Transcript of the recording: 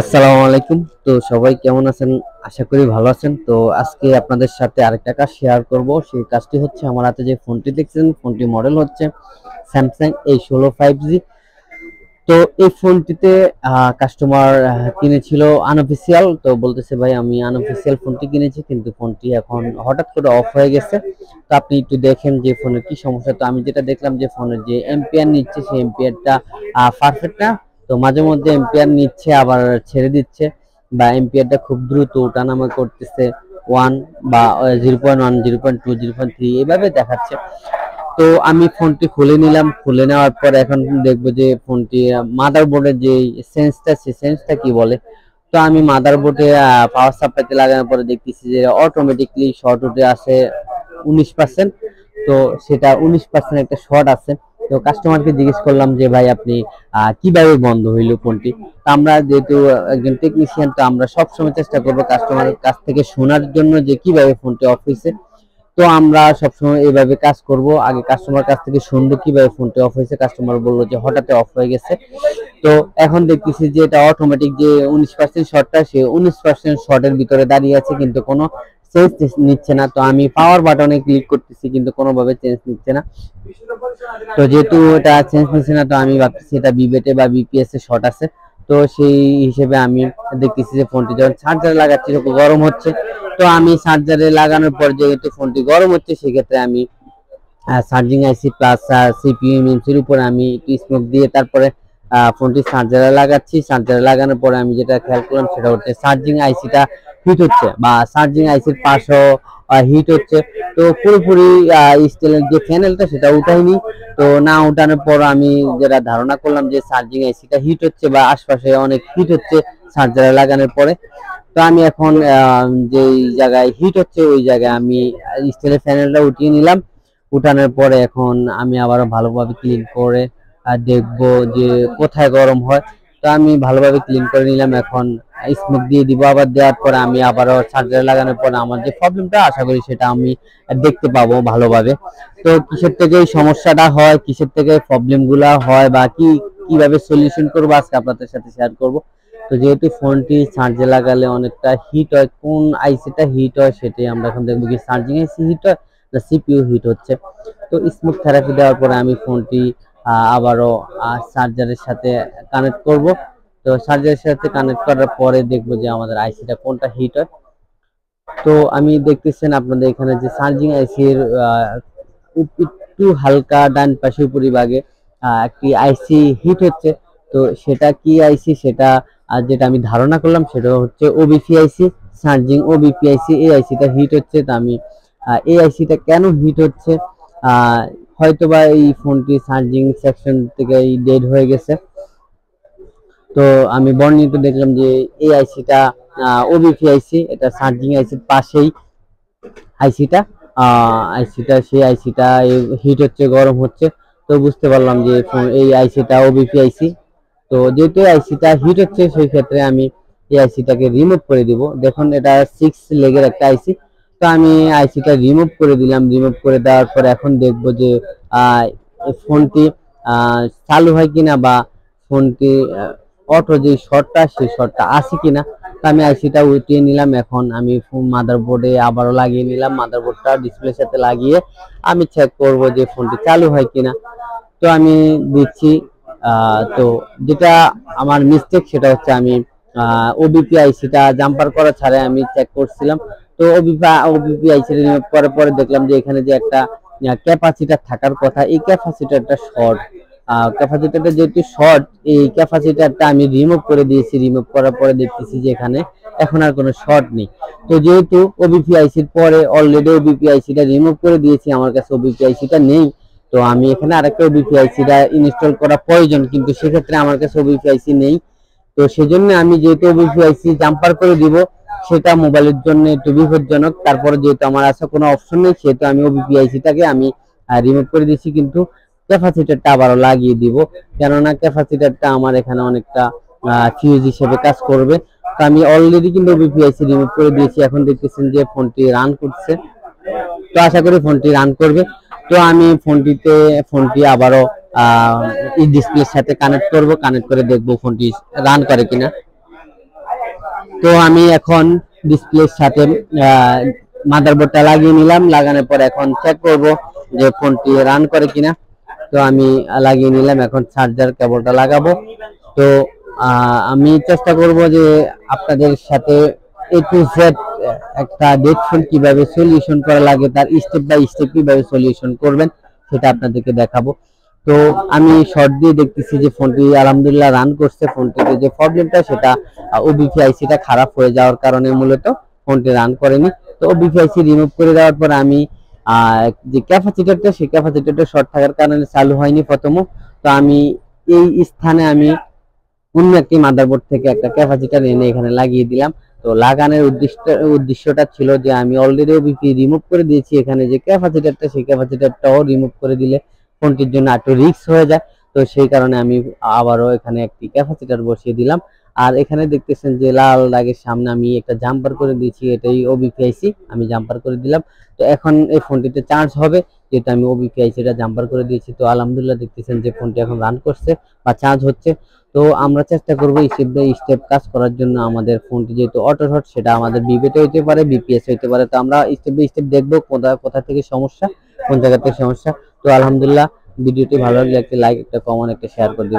আসসালামু আলাইকুম। তো সবাই কেমন আছেন? আশা করি ভালো আছেন। তো আজকে আপনাদের সাথে আরেকটা কাজ শেয়ার করব। সেই কাজটি হচ্ছে আমার হাতে যে ফোনটি দেখছেন, ফোনটি মডেল হচ্ছে Samsung A16 5G। তো এই ফোনটিতে কাস্টমার কিনেছিল আনঅফিসিয়াল। তো বলতেছে ভাই আমি আনঅফিসিয়াল ফোনটি কিনেছি, কিন্তু ফোনটি এখন হঠাৎ করে অফ হয়ে গেছে। তো আপনি একটু দেখেন যে ফোনের কি সমস্যা। তো আমি যেটা দেখলাম যে ফোনের যে এম্পিয়ার নিচ্ছে সেই এম্পিয়ারটা পারফেক্ট না। তো মাঝে মধ্যে এম্পিয়ার নিচ্ছে আবার ছেড়ে দিচ্ছে, বা এম্পিয়ারটা খুব দ্রুত ওঠানামা করতেছে। 1 বা 0.1, 0.2, 0.3 এভাবে দেখাচ্ছে। তো আমি ফোনটি খুলে নিলাম। খুলে নেওয়ার পর এখন দেখবো যে ফোনটি মাদারবোর্ডের যে সেন্সটা, সেই সেন্সটা কি বলে। তো আমি মাদারবোর্ডে পাওয়ার সাপ্লাইতে লাগানোর পরে দেখতেছি যে অটোমেটিকলি শর্ট উঠে আসে 19%। তো সেটা 19% একটা শর্ট আছে। তো কাস্টমারকে জিজ্ঞেস করলাম যে ভাই আপনি কিভাবে বন্ধ হইলো ফোনটি। তো আমরা যেহেতু একজন টেকনিশিয়ান, তো আমরা সবসময় চেষ্টা করবো কাস্টমারের কাছ থেকে শোনার জন্য যে কিভাবে ফোনটি অফ হয়েছে। তো আমরা সবসময় এইভাবে কাজ করব। আগে কাস্টমার কাছ থেকে শুনবো কিভাবে ফোনটি অফ হয়েছে। কাস্টমার বললো যে হঠাৎ অফ হয়ে গেছে। তো এখন দেখতেছি যে এটা অটোমেটিক যে 19% শর্টটা, সে 19% শর্টের ভিতরে দাঁড়িয়ে আছে, কিন্তু কোনো চেঞ্জ নিচ্ছে না। তো আমি পাওয়ার বাটনে ক্লিক করতেছি, কিন্তু কোনোভাবে চেঞ্জ নিচ্ছে না। তো যেহেতু এটা চেঞ্জ নিচ্ছে না, তো আমি ভাবতেছি এটা বিবেটে বা বিপিএস এ শর্ট আছে। তো সেই হিসেবে আমি দেখতেছি যে ফোনটি যখন চার্জারে লাগাচ্ছি তখন গরম হচ্ছে। তো আমি চার্জারে লাগানোর পর যেহেতু ফোনটি গরম হচ্ছে, সেক্ষেত্রে আমি চার্জিং আইসি প্লাস সিপিইউ এমএমসির উপরে আমি একটু স্মোক দিয়ে তারপরে ফোনটি চার্জারে লাগাচ্ছি। চার্জারে লাগানোর পরে আমি যেটা খেয়াল করলাম সেটা হচ্ছে চার্জিং আইসিটা হিট হচ্ছে, বা চার্জিং আইসির পাশও হিট হচ্ছে। তো পুরোপুরি স্টিলের যে প্যানেলটা সেটা উঠাইনি। তো না উঠানোর পর আমি যেটা ধারণা করলাম যে চার্জিং আইসিটা হিট হচ্ছে, বা আশপাশে অনেক হিট হচ্ছে চার্জারে লাগানোর পরে। তো আমি এখন যে জায়গায় হিট হচ্ছে ওই জায়গায় আমি স্টিলের প্যানেলটা উঠিয়ে নিলাম। উঠানোর পরে এখন আমি আবারও ভালোভাবে ক্লিন করে দেখবো যে কোথায় গরম হয়। তো আমি ভালোভাবে ক্লিন করে নিলাম। এখন স্মোক দিয়ে দিব। আবার দেওয়ার পরে আমি আবারও চার্জার লাগানোর পরে আমার যে প্রবলেমটা আশা করি সেটা আমি দেখতে পাবো ভালোভাবে। তো কিসের থেকে এই সমস্যাটা হয়, কিসের থেকে প্রবলেম গুলা হয়, বা কিভাবে সলিউশন করবো আজকে আপনাদের সাথে শেয়ার করব। তো যেহেতু ফোনটি চার্জে লাগালে অনেকটা হিট হয়, কোন আইসিটা হিট হয় সেটাই আমরা এখন দেখবো, কি চার্জিং আইসি হিট হয় না সিপিইউ হিট হচ্ছে। তো স্মোক থেরাপি দেওয়ার পরে আমি ফোনটি আবারও চার্জারের সাথে কানেক্ট করব। তো চার্জারের সাথে কানেক্ট করার পরে দেখবো যে আমাদের আইসিটা কোনটা হিট হয়। তো আমি দেখতেছেন আপনাদের এখানে যে চার্জিং আইসির একটু হালকা ডান পাশে উপরিভাগে একটি আইসি হিট হচ্ছে। তো সেটা কি আইসি, সেটা যেটা আমি ধারণা করলাম সেটা হচ্ছে ওবিপি আইসি, চার্জিং ওবিপি আইসি। এই আইসিটা হিট হচ্ছে। তো আমি এই আইসিটা কেন হিট হচ্ছে, হয়তোবা এই ফোনটি চার্জিং সেকশন থেকে ডেড হয়ে গেছে। তো আমি বর্ণিত দেখলাম যে এই আইসিটা ওবিপি আইসি, এটা চার্জিং আইসির পাশেই আইসিটা আইসিটা সেই আইসিটা হিট হচ্ছে, গরম হচ্ছে। তো বুঝতে পারলাম যে এই আইসিটা ওবিপি আইসি। তো যেহেতু আইসিটা হিট হচ্ছে সেই ক্ষেত্রে আমি এই আইসিটাকে রিমুভ করে দিব। দেখুন এটা 6 লেগের একটা আইসি। তো আমি আইসিটা রিমুভ করে দিলাম। রিমুভ করে দেওয়ার পর এখন দেখব যে ফোনটি চালু হয় কিনা, বা ফোনটি অটো যে শর্টটা সেই শর্টটা আছে কিনা। তো আমি আইসিটা উঠিয়ে নিলাম। এখন আমি মাদারবোর্ডে আবারও লাগিয়ে নিলাম। মাদারবোর্ডটা ডিসপ্লের সাথে লাগিয়ে আমি চেক করব যে ফোনটি চালু হয় কিনা। তো আমি দিচ্ছি। তো যেটা আমার মিস্টেক সেটা হচ্ছে আমি ওবিপি আইসিটা জাম্পার করা ছাড়া আমি চেক করছিলাম। তো ওবিপি আইসিটা রিমুভ করার পরে দেখলাম যে এখানে যে একটা ক্যাপাসিটার থাকার কথা, এই ক্যাপাসিটারটা শর্ট। ক্যাপাসিটারটা যেহেতু শর্ট, এই ক্যাপাসিটারটা আমি রিমুভ করে দিয়েছি। রিমুভ করার পরে দেখতেছি যে এখানে এখন আর কোনো শর্ট নেই। তো যেহেতু ওবিপি আইসির পরে অলরেডি ওবিপি আইসিটা রিমুভ করে দিয়েছি, আমার কাছে ওবিপি আইসিটা নেই। তো আমি এখানে আরেকটা ওবিপি আইসিটা ইনস্টল করা প্রয়োজন, কিন্তু সেক্ষেত্রে আমার কাছে ওবিপি আইসি নেই। তো সেজন্য আমি যেহেতু ওবিপি আইসি জাম্পার করে দিব, সেটা মোবাইলের জন্য একটু বিপজ্জনক। তারপরে যেহেতু আমার আছে কোনো অপশন নেই, সেহেতু আমি ওবিপি আইসিটাকে আমি রিমুভ করে দিয়েছি, কিন্তু ক্যাপাসিটারটা আবারও লাগিয়ে দিব। কেননা ক্যাপাসিটারটা আমার এখানে অনেকটা ফিউজ হিসেবে কাজ করবে। তো আমি অলরেডি কিন্তু ওবিপি আইসি রিমুভ করে দিয়েছি। এখন দেখতেছেন যে ফোনটি রান করছে। তো আশা করি ফোনটি রান করবে। তো আমি ফোনটি আবারও এই ডিসপ্লের সাথে কানেক্ট করব, কানেক্ট করে দেখব ফোনটি রান করে কিনা। তো আমি এখন ডিসপ্লের সাথে মাদারবোর্ডটা লাগিয়ে নিলাম, লাগানোর পর এখন চেক করব যে ফোনটি রান করে কিনা। তো আমি লাগিয়ে নিলাম, এখন চার্জার কেবলটা লাগাবো। তো আমি চেষ্টা করব যে আপনাদের সাথে এ টু জেড একটা ডেট ফোন কিভাবে সলিউশন করা লাগে, তার স্টেপ বাই স্টেপ কিভাবে সলিউশন করবেন সেটা আপনাদেরকে দেখাবো। তো আমি শর্ট দিয়ে দেখতেছি যে ফোনটি আলহামদুলিল্লাহ রান করছে। ফোনটিতে যে প্রবলেমটা সেটা ওবিপি আইসিটা খারাপ হয়ে যাওয়ার কারণে মূলত ফোনটি রান করেনি। তো ওবিপি আইসি রিমুভ করে দেওয়ার পর আমি যে ক্যাপাসিটরটা, সেই ক্যাপাসিটরটা শর্ট থাকার কারণে চালু হয়নি প্রথমে। তো আমি এই স্থানে আমি অন্য একটি মাদারবোর্ড থেকে একটা ক্যাপাসিটর এনে এখানে লাগিয়ে দিলাম। তো লাগানোর উদ্দেশ্যটা ছিল যে আমি অলরেডি ওবিপি রিমুভ করে দিয়েছি, এখানে যে ক্যাপাসিটরটা সেই ক্যাপাসিটরটাও রিমুভ করে দিলে ফোনটির জন্য একটু রিস্ক হয়ে যায়। তো সেই কারণে আমি আবারও এখানে একটি ক্যাপাসিটর বসিয়ে দিলাম। আর এখানে দেখতেছেন যে লাল দাগের সামনে আমি একটা জাম্পার করে দিয়েছি, এটাই ওবিপি আইসি, আমি জাম্পার করে দিলাম। তো এখন এই ফোনটিতে চার্জ হবে, যেহেতু আমি ওবিপি আইসিটা জাম্পার করে দিয়েছি। তো আলহামদুলিল্লাহ দেখতেছেন যে ফোনটি এখন রান করছে বা চার্জ হচ্ছে। তো আমরা চেষ্টা করবো স্টেপ বাই স্টেপ কাজ করার জন্য। আমাদের ফোনটি যেহেতু অটো হট, সেটা আমাদের বিবেট হইতে পারে, বিপিএস হইতে পারে। তো আমরা স্টেপ বাই স্টেপ দেখবো কোথা থেকে সমস্যা, কোন জায়গা থেকে সমস্যা। তো আলহামদুলিল্লাহ, ভিডিওটি ভালো লাগলে একটা লাইক, একটা কমেন্ট, একটা শেয়ার করে দিবেন।